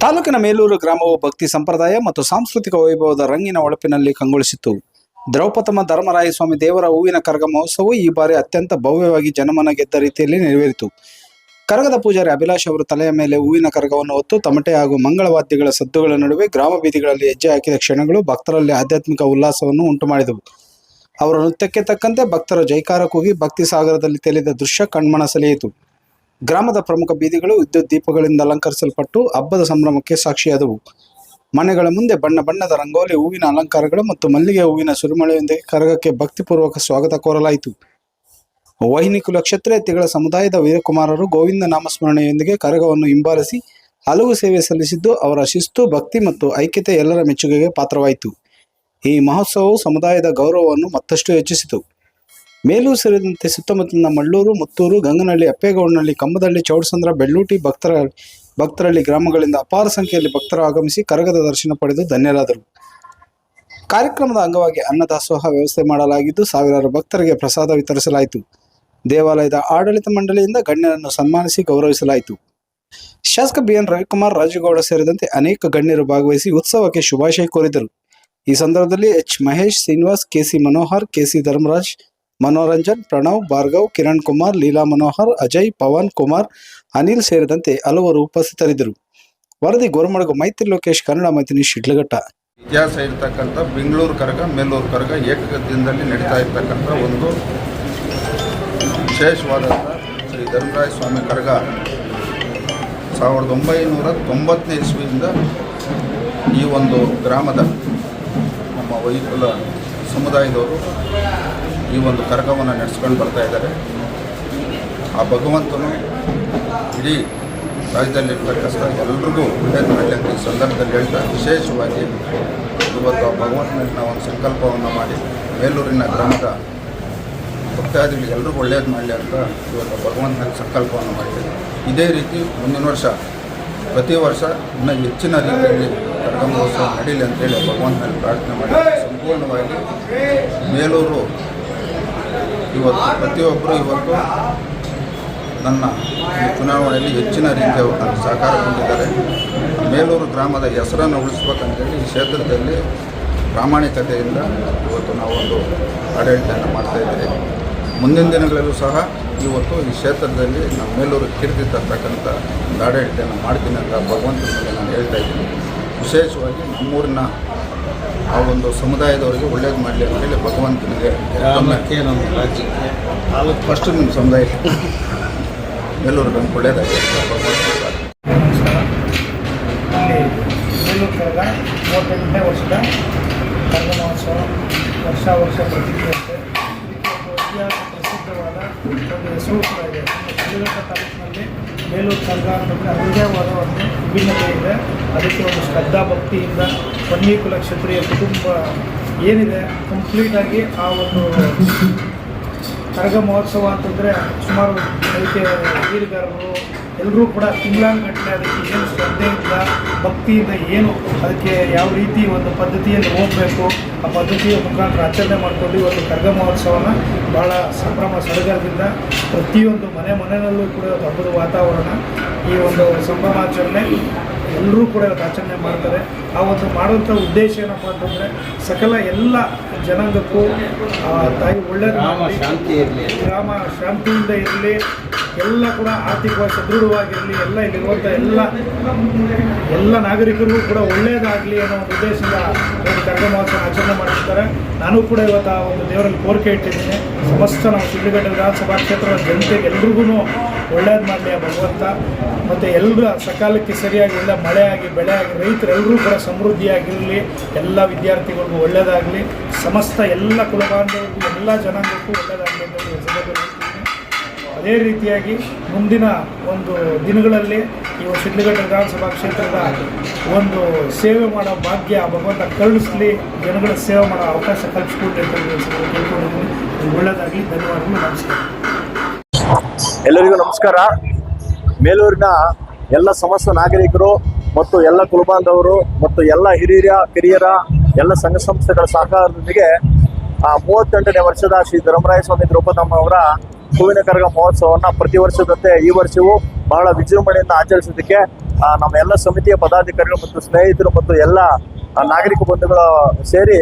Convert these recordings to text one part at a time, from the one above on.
ತಾಲೂಕಿನ ಮೇಲೂರು ಗ್ರಾಮವು ಭಕ್ತಿ ಸಂಪ್ರದಾಯ ಮತ್ತು ಸಾಂಸ್ಕೃತಿಕ ವೈಭವದ ರಂಗಿನ ಹೊಳಪಿನಲ್ಲಿ ಕಂಗೊಳಿಸಿತು. ದ್ರೌಪದಮ್ಮ ಧರ್ಮರಾಯಸ್ವಾಮಿ ದೇವರ ಹೂವಿನ ಕರಗ ಮಹೋತ್ಸವವು ಈ ಬಾರಿ ಅತ್ಯಂತ ಭವ್ಯವಾಗಿ ಜನಮನ ಗೆದ್ದ ರೀತಿಯಲ್ಲಿ ನೆರವೇರಿತು. ಕರಗದ ಪೂಜಾರಿ ಅಭಿಲಾಷ್ ಅವರು ತಲೆಯ ಮೇಲೆ ಹೂವಿನ ಕರಗವನ್ನು ಹೊತ್ತು ತಮಟೆ ಹಾಗೂ ಮಂಗಳವಾದ್ಯಗಳ ಸದ್ದುಗಳ ನಡುವೆ ಗ್ರಾಮ ಬೀದಿಗಳಲ್ಲಿ ಹೆಜ್ಜೆ ಹಾಕಿದ ಕ್ಷಣಗಳು ಭಕ್ತರಲ್ಲಿ ಆಧ್ಯಾತ್ಮಿಕ ಉಲ್ಲಾಸವನ್ನು ಉಂಟು ಮಾಡಿದವು. ಅವರ ನೃತ್ಯಕ್ಕೆ ತಕ್ಕಂತೆ ಭಕ್ತರ ಜೈಕಾರ ಕೂಗಿ ಭಕ್ತಿ ಸಾಗರದಲ್ಲಿ ತೇಲಿದ ದೃಶ್ಯ ಕಣ್ಮನ ಸೆಳೆಯಿತು. ಗ್ರಾಮದ ಪ್ರಮುಖ ಬೀದಿಗಳು ವಿದ್ಯುತ್ ದೀಪಗಳಿಂದ ಅಲಂಕರಿಸಲ್ಪಟ್ಟು ಹಬ್ಬದ ಸಂಭ್ರಮಕ್ಕೆ ಸಾಕ್ಷಿಯಾದವು. ಮನೆಗಳ ಮುಂದೆ ಬಣ್ಣ ಬಣ್ಣದ ರಂಗೋಲಿ, ಹೂವಿನ ಅಲಂಕಾರಗಳು ಮತ್ತು ಮಲ್ಲಿಗೆ ಹೂವಿನ ಸುರಿಮಳೆಯೊಂದಿಗೆ ಕರಗಕ್ಕೆ ಭಕ್ತಿಪೂರ್ವಕ ಸ್ವಾಗತ ಕೋರಲಾಯಿತು. ವಾಹಿನಿ ಕುಲ ಕ್ಷತ್ರಿಯ ತಿಗಳ ಸಮುದಾಯದ ವೀರಕುಮಾರರು ಗೋವಿಂದ ನಾಮಸ್ಮರಣೆಯೊಂದಿಗೆ ಕರಗವನ್ನು ಹಿಂಬಾಲಿಸಿ ಹಲವು ಸೇವೆ ಸಲ್ಲಿಸಿದ್ದು ಅವರ ಶಿಸ್ತು, ಭಕ್ತಿ ಮತ್ತು ಐಕ್ಯತೆ ಎಲ್ಲರ ಮೆಚ್ಚುಗೆಗೆ ಪಾತ್ರವಾಯಿತು. ಈ ಮಹೋತ್ಸವವು ಸಮುದಾಯದ ಗೌರವವನ್ನು ಮತ್ತಷ್ಟು ಹೆಚ್ಚಿಸಿತು. ಮೇಲೂರು ಸೇರಿದಂತೆ ಸುತ್ತಮುತ್ತಲಿನ ಮಳ್ಳೂರು, ಮುತ್ತೂರು, ಗಂಗನಹಳ್ಳಿ, ಅಪ್ಪೇಗೌಡನಹಳ್ಳಿ, ಕಂಬದಹಳ್ಳಿ, ಚೌಡಸಂದ್ರ, ಬೆಳ್ಳೂಟಿ ಭಕ್ತರಲ್ಲಿ ಗ್ರಾಮಗಳಿಂದ ಅಪಾರ ಸಂಖ್ಯೆಯಲ್ಲಿ ಭಕ್ತರು ಆಗಮಿಸಿ ಕರಗದ ದರ್ಶನ ಪಡೆದು ಧನ್ಯರಾದರು. ಕಾರ್ಯಕ್ರಮದ ಅಂಗವಾಗಿ ಅನ್ನದಾಸೋಹ ವ್ಯವಸ್ಥೆ ಮಾಡಲಾಗಿದ್ದು ಸಾವಿರಾರು ಭಕ್ತರಿಗೆ ಪ್ರಸಾದ ವಿತರಿಸಲಾಯಿತು. ದೇವಾಲಯದ ಆಡಳಿತ ಮಂಡಳಿಯಿಂದ ಗಣ್ಯರನ್ನು ಸನ್ಮಾನಿಸಿ ಗೌರವಿಸಲಾಯಿತು. ಶಾಸಕ BN ರವಿಕುಮಾರ್, ರಾಜುಗೌಡ ಸೇರಿದಂತೆ ಅನೇಕ ಗಣ್ಯರು ಭಾಗವಹಿಸಿ ಉತ್ಸವಕ್ಕೆ ಶುಭಾಶಯ ಕೋರಿದರು. ಈ ಸಂದರ್ಭದಲ್ಲಿ H. Mahesh, Srinivas, KC Manohar, KC Dharmaraj, Manoranjan, Pranav, Bhargav, Kiran Kumar, Leela Manohar, Ajay, Pavan Kumar, Anil ಸೇರಿದಂತೆ ಹಲವರು ಉಪಸ್ಥಿತರಿದ್ದರು. ವರದಿ ಗೋರಮಡಗು ಮೈತ್ರಿ ಲೋಕೇಶ್, ಕನ್ನಡ ಮೈತ್ರಿ ಶಿಡ್ಲಘಟ್ಟ. ಇತಿಹಾಸ ಇರತಕ್ಕಂಥ ಬೆಂಗಳೂರು ಕರಗ, ಮೇಲೂರು ಕರಗ ಏಕಗತಿಯಿಂದಲೇ ನಡೀತಾ ಇರ್ತಕ್ಕಂಥ ಒಂದು ವಿಶೇಷವಾದಂಥ ಶ್ರೀ ಧರ್ಮರಾಯ ಸ್ವಾಮಿ ಕರಗ 1990ನೇ ಇಸ್ವಿಯಿಂದ ಈ ಒಂದು ಗ್ರಾಮದ ನಮ್ಮ ವೈಕುಲ ಸಮುದಾಯದವರು ಈ ಒಂದು ಕರಗವನ್ನು ನಡೆಸ್ಕೊಂಡು ಬರ್ತಾ ಇದ್ದಾರೆ. ಆ ಭಗವಂತನು ಇಡೀ ರಾಜ್ಯದಲ್ಲಿರ್ತಕ್ಕಂಥ ಎಲ್ರಿಗೂ ಒಳ್ಳೆಯದು ಮಾಡಲಿ ಅಂತ ಈ ಸಂದರ್ಭದಲ್ಲಿ ಹೇಳ್ತಾ, ವಿಶೇಷವಾಗಿ ಇವತ್ತು ಆ ಭಗವಂತನಲ್ಲಿ ನಾವು ಒಂದು ಸಂಕಲ್ಪವನ್ನು ಮಾಡಿ ಮೇಲೂರಿನ ಗ್ರಾಮದ ಭಕ್ತಾದಿಗಳಿಗೆ ಎಲ್ರಿಗೂ ಒಳ್ಳೆಯದು ಮಾಡಲಿ ಅಂತ ಇವತ್ತು ಭಗವಂತನಲ್ಲಿ ಸಂಕಲ್ಪವನ್ನು ಮಾಡಿದ್ದೇವೆ. ಇದೇ ರೀತಿ ಮುಂದಿನ ವರ್ಷ ಪ್ರತಿ ವರ್ಷ ಇನ್ನೂ ಹೆಚ್ಚಿನ ರೀತಿಯಲ್ಲಿ ಕರಗ ಮಹೋತ್ಸವ ನಡೀಲಿ ಅಂತೇಳಿ ಭಗವಂತನಲ್ಲಿ ಪ್ರಾರ್ಥನೆ ಮಾಡಿ ಸಂಪೂರ್ಣವಾಗಿ ಮೇಲೂರು ಇವತ್ತು ಪ್ರತಿಯೊಬ್ಬರು ಇವತ್ತು ನನ್ನ ಈ ಚುನಾವಣೆಯಲ್ಲಿ ಹೆಚ್ಚಿನ ರೀತಿಯ ಅವರು ಸಹಕಾರ ಕೊಟ್ಟಿದ್ದಾರೆ. ಮೇಲೂರು ಗ್ರಾಮದ ಹೆಸರನ್ನು ಉಳಿಸ್ಬೇಕಂತೇಳಿ ಈ ಕ್ಷೇತ್ರದಲ್ಲಿ ಪ್ರಾಮಾಣಿಕತೆಯಿಂದ ಇವತ್ತು ನಾವೊಂದು ಆಡಳಿತವನ್ನು ಮಾಡ್ತಾಯಿದ್ದೀವಿ. ಮುಂದಿನ ದಿನಗಳಲ್ಲೂ ಸಹ ಇವತ್ತು ಈ ಕ್ಷೇತ್ರದಲ್ಲಿ ನಮ್ಮ ಮೇಲೂರು ಕೀರ್ತಿ ತರ್ತಕ್ಕಂಥ ಒಂದು ಆಡಳಿತವನ್ನು ಮಾಡ್ತೀನಿ ಅಂತ ಭಗವಂತನಲ್ಲಿ ನಾನು ಹೇಳ್ತಾ ಇದ್ದೀನಿ. ವಿಶೇಷವಾಗಿ ನಮ್ಮೂರಿನ ಆ ಒಂದು ಸಮುದಾಯದವರಿಗೆ ಒಳ್ಳೇದು ಮಾಡಲಿ ಅಂತೇಳಿ ಭಗವಂತನಿಗೆ ನಮ್ಮ ರಾಜ್ಯಕ್ಕೆ ಫಸ್ಟ್ ನಿಮ್ಮ ಸಮುದಾಯ ಮೇಲೂರು ಬಂದು ಒಳ್ಳೆಯದಾಗಿ ಭಗವಂತ. ಇಲ್ಲಿ ಮೇಲೂರು ಕರಗ 38ನೇ ವರ್ಷದ ಕರಗ ಮಹೋತ್ಸವ ವರ್ಷ ಪ್ರತಿಕ್ರಿಯೆ ಇತಿಹಾಸ ಪ್ರಸಿದ್ಧವಾದ ಒಂದು ಹೆಸರು ಕೂಡ ಇದೆ. ಶಿಡ್ಲಘಟ್ಟ ತಾಲೂಕಿನಲ್ಲಿ ಮೇಲೂರು ಕರಗ ಅಂತಂದರೆ ಅದ್ಭುತವಾದ ಒಂದು ವಿಭಿನ್ನತೆ ಇದೆ. ಅದಕ್ಕೆ ಒಂದು ಶ್ರದ್ಧಾ ಭಕ್ತಿಯಿಂದ ವನ್ನಿ ಕುಲ ಕ್ಷತ್ರಿಯ ಕುಟುಂಬ ಏನಿದೆ ಕಂಪ್ಲೀಟಾಗಿ ಆ ಒಂದು ಕರಗ ಮಹೋತ್ಸವ ಅಂತಂದರೆ ಸುಮಾರು ಅದಕ್ಕೆ ವೀರಗಾರರು ಎಲ್ಲರೂ ಕೂಡ ತಿಂಗಳಾನುಗಟ್ಟಲೆ ಅದಕ್ಕೆ ಏನು ಶ್ರದ್ಧೆಯಿಂದ ಭಕ್ತಿಯಿಂದ ಏನು ಅದಕ್ಕೆ ಯಾವ ರೀತಿ ಒಂದು ಪದ್ಧತಿಯಲ್ಲಿ ಹೋಗಬೇಕು ಆ ಪದ್ಧತಿಯ ಮುಖಾಂತರ ಆಚರಣೆ ಮಾಡಿಕೊಂಡು ಇವತ್ತು ಕರಗ ಮಹೋತ್ಸವನ ಭಾಳ ಸಂಭ್ರಮ ಸಡಗರದಿಂದ ಪ್ರತಿಯೊಂದು ಮನೆಯಲ್ಲೂ ಕೂಡ ಹಬ್ಬದ ವಾತಾವರಣ, ಈ ಒಂದು ಸಂಭ್ರಮಾಚರಣೆ ಎಲ್ಲರೂ ಕೂಡ ಇವತ್ತು ಆಚರಣೆ ಮಾಡ್ತಾರೆ. ಆ ಒಂದು ಮಾಡುವಂಥ ಉದ್ದೇಶ ಏನಪ್ಪ ಅಂತಂದರೆ ಸಕಲ ಎಲ್ಲ ಜನಾಂಗಕ್ಕೂ ತಾಯಿ ಒಳ್ಳೆಯದು ಶಾಂತಿ ಇರಲಿ, ಗ್ರಾಮ ಶಾಂತಿಯಿಂದ ಇರಲಿ, ಎಲ್ಲ ಕೂಡ ಆರ್ಥಿಕವಾಗಿ ಸದೃಢವಾಗಿರಲಿ, ಎಲ್ಲ ಇಲ್ಲಿರುವಂಥ ಎಲ್ಲ ನಾಗರಿಕರಿಗೂ ಕೂಡ ಒಳ್ಳೆಯದಾಗಲಿ ಅನ್ನೋ ಒಂದು ಉದ್ದೇಶದಿಂದ ಒಂದು ಕರಗ ಮಹೋತ್ಸವ ಆಚರಣೆ ಮಾಡಿರ್ತಾರೆ. ನಾನು ಕೂಡ ಇವತ್ತು ಆ ಒಂದು ದೇವರಲ್ಲಿ ಕೋರಿಕೆ ಇಟ್ಟಿದ್ದೀನಿ. ಸಮಸ್ತ ನಾವು ಶಿಡ್ಲಘಟ್ಟ ವಿಧಾನಸಭಾ ಕ್ಷೇತ್ರದ ಜನತೆಗೆ ಎಲ್ರಿಗೂ ಒಳ್ಳೇದು ಮಾಡಲಿ ಆ ಭಗವಂತ. ಮತ್ತು ಎಲ್ಲರೂ ಸಕಾಲಕ್ಕೆ ಸರಿಯಾಗಿ ಎಲ್ಲ ಮಳೆ ಆಗಿ ಬೆಳೆ ಆಗಿ ರೈತರೆಲ್ಲರೂ ಕೂಡ ಸಮೃದ್ಧಿಯಾಗಿರಲಿ, ಎಲ್ಲ ವಿದ್ಯಾರ್ಥಿಗಳಿಗೂ ಒಳ್ಳೆಯದಾಗಲಿ, ಸಮಸ್ತ ಎಲ್ಲ ಕುಲಬಾಂಧವರಿಗೂ ಎಲ್ಲ ಜನಾಂಗಕ್ಕೂ ಒಳ್ಳೆಯದಾಗಲಿ ಅಂತ ಹೇಳ್ತೀನಿ. ಅದೇ ರೀತಿಯಾಗಿ ಮುಂದಿನ ಒಂದು ದಿನಗಳಲ್ಲಿ ಈ ಶಿಡ್ಲಘಟ್ಟ ವಿಧಾನಸಭಾ ಕ್ಷೇತ್ರದ ಒಂದು ಸೇವೆ ಮಾಡೋ ಭಾಗ್ಯ ಭಗವಂತ ಕರುಣಿಸಲಿ, ಜನಗಳ ಸೇವೆ ಮಾಡೋ ಅವಕಾಶ ಕಲ್ಪಿಸ್ಕೊಡ್ಲಿ ಅಂತ ತಿಳ್ಕೊಂಡಿದ್ದೀನಿ. ಒಳ್ಳೆಯದಾಗಲಿ. ಧನ್ಯವಾದಗಳು. ನಮಸ್ಕಾರ. ಎಲ್ಲರಿಗೂ ನಮಸ್ಕಾರ. ಮೇಲೂರಿನ ಎಲ್ಲ ಸಮಸ್ತ ನಾಗರಿಕರು ಮತ್ತು ಎಲ್ಲ ಕುಲಬಾಂಧವರು ಮತ್ತು ಎಲ್ಲ ಕಿರಿಯರ ಎಲ್ಲ ಸಂಘ ಸಂಸ್ಥೆಗಳ ಸಹಕಾರದೊಂದಿಗೆ 38ನೇ ವರ್ಷದ ಶ್ರೀ ಧರ್ಮರಾಯಸ್ವಾಮಿ ದ್ರೌಪದಮ್ಮ ಅವರ ಹೂವಿನ ಕರಗ ಮಹೋತ್ಸವವನ್ನು ಪ್ರತಿ ವರ್ಷದಂತೆ ಈ ವರ್ಷವೂ ಬಹಳ ವಿಜೃಂಭಣೆಯಿಂದ ಆಚರಿಸೋದಕ್ಕೆ ನಮ್ಮ ಎಲ್ಲ ಸಮಿತಿಯ ಪದಾಧಿಕಾರಿಗಳು ಮತ್ತು ಸ್ನೇಹಿತರು ಮತ್ತು ಎಲ್ಲ ನಾಗರಿಕ ಬಂಧುಗಳು ಸೇರಿ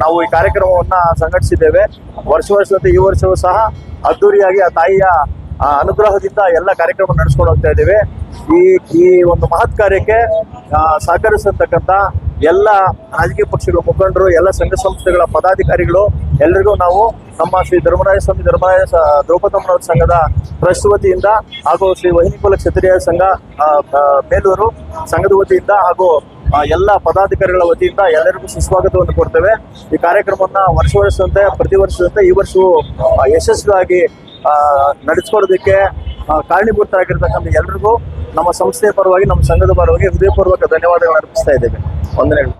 ನಾವು ಈ ಕಾರ್ಯಕ್ರಮವನ್ನ ಸಂಘಟಿಸಿದ್ದೇವೆ. ವರ್ಷದಂತೆ ಈ ವರ್ಷವೂ ಸಹ ಅದ್ದೂರಿಯಾಗಿ ಆ ತಾಯಿಯ ಅನುಗ್ರಹದಿಂದ ಎಲ್ಲ ಕಾರ್ಯಕ್ರಮ ನಡೆಸ್ಕೊಂಡು ಹೋಗ್ತಾ ಇದ್ದೇವೆ. ಈ ಒಂದು ಮಹತ್ ಕಾರ್ಯಕ್ಕೆ ಸಹಕರಿಸಿರ್ತಕ್ಕಂಥ ಎಲ್ಲ ರಾಜಕೀಯ ಪಕ್ಷಗಳ ಮುಖಂಡರು, ಎಲ್ಲ ಸಂಘ ಸಂಸ್ಥೆಗಳ ಪದಾಧಿಕಾರಿಗಳು ಎಲ್ಲರಿಗೂ ನಾವು ನಮ್ಮ ಶ್ರೀ ಧರ್ಮರಾಯ ಸ್ವಾಮಿ ದ್ರೌಪದಮ್ಮನವರ ಸಂಘದ ಟ್ರಸ್ಟ್ ವತಿಯಿಂದ ಹಾಗೂ ಶ್ರೀ ವಹಿನಿಕುಲ ಕ್ಷತ್ರಿಯ ಸಂಘ ಬೇಲೂರು ಸಂಘದ ವತಿಯಿಂದ ಹಾಗೂ ಎಲ್ಲ ಪದಾಧಿಕಾರಿಗಳ ವತಿಯಿಂದ ಎಲ್ಲರಿಗೂ ಸುಸ್ವಾಗತವನ್ನು ಕೊಡ್ತೇವೆ. ಈ ಕಾರ್ಯಕ್ರಮವನ್ನ ವರ್ಷದಂತೆ ಪ್ರತಿ ವರ್ಷದಂತೆ ಈ ವರ್ಷವೂ ಯಶಸ್ವಿಯಾಗಿ ನಡೆಸ್ಕೊಡೋದಕ್ಕೆ ಕಾರಣೀಭೂತರಾಗಿರ್ತಕ್ಕಂಥ ಎಲ್ಲರಿಗೂ ನಮ್ಮ ಸಂಸ್ಥೆಯ ಪರವಾಗಿ, ನಮ್ಮ ಸಂಘದ ಪರವಾಗಿ ಹೃದಯಪೂರ್ವಕ ಧನ್ಯವಾದಗಳನ್ನು ಅರ್ಪಿಸ್ತಾ ಇದ್ದೇವೆ. ವಂದನೆಗಳು.